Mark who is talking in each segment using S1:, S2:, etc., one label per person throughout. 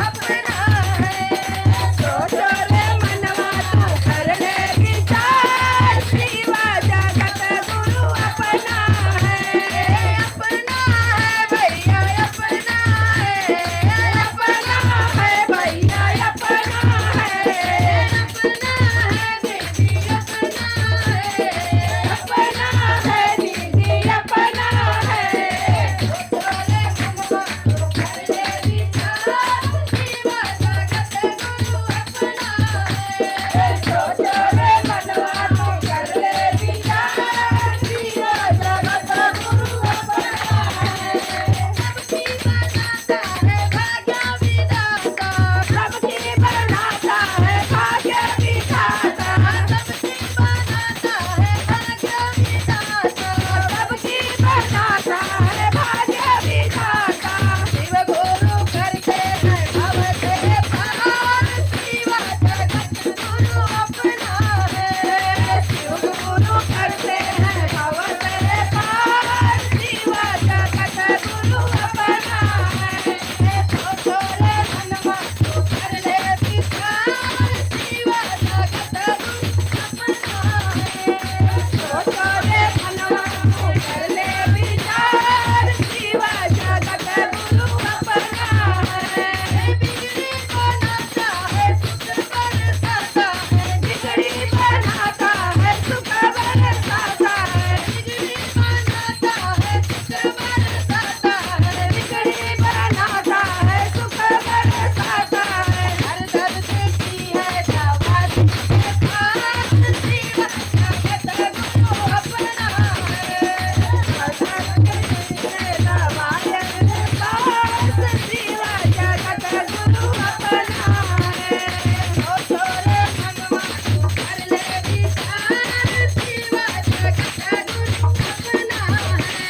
S1: अपना है। सोचो रे मनवा तू कर ले विचार, शिवा जगत गुरु अपना है। अपना है भैया अपना है, अपना है भैया अपना है, अपना है दीदी अपना है, अपना है दीदी अपना है। सोचो रे मनवा तू कर ले विचार, शिवा जगत गुरु अपना है। सोचो रे मनवा तू कर ले विचार, शिवा जगत गुरु अपना है। सबकी बनाता है भाग्य विधाता, सबकी बनाता है भाग्य विधाता, सबकी बनाता है भाग्य विधाता, सबकी बनाता है भाग्य विधाता। शिव गुरु करते हैं भव से पार, शिवा जगत गुरु अपना है। शिव गुरु करते हैं भव से पार, शिवा जगत गुरु अपना है। सोचो रे मनवा तू कर ले विचार, शिवा जगत गुरु अपना है। सोचो रे मनवा तू कर ले विचार, शिवा जगत गुरु अपना है। बिगड़ी बनाता है सुख बरसाता है, बिगड़ी बनाता है सुख बरसाता है, बिगड़ी बनाता है सुख बरसाता है, बिगड़ी बनाता है सुख बरसाता है। हर दर्द की है दवा जिसके पास, शिवा जगत गुरु अपना है। हर दर्द की है दवा जिसके पास, शिवा जगत गुरु अपना है। सोचो रे मनवा तू कर ले विचार, शिवा जगत गुरु अपना है।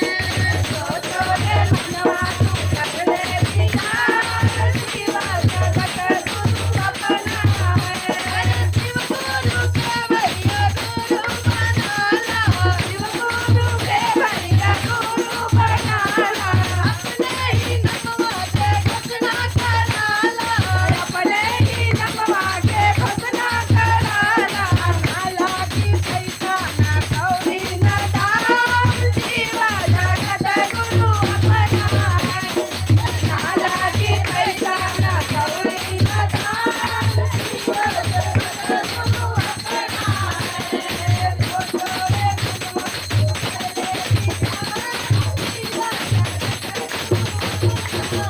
S1: सोचो रे मनवा तू कर ले विचार, शिवा जगत गुरु अपना है। शिव गुरु के भैया गुरु बनाला, शिव गुरु के भैया गुरु बनाला, अपने ही नमवा के घोषणा कराला, अपने ही नमवा के घोषणा कराला। नाला की पैसा ना कौड़ी ना दाम, शिवा जगत गुरु अपना है। नाला की पैसा ना कौड़ी ना दाम, शिवा जगत गुरु अपना है। सोचो रे मनवा तू कर ले विचार, शिवा जगत गुरु अपना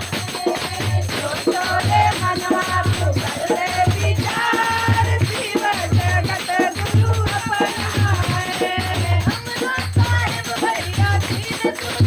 S1: है। सोचो रे मनवा तू कर ले विचार, शिवा जगत गुरु अपना है। हमरो साहिब भैया धीर सुन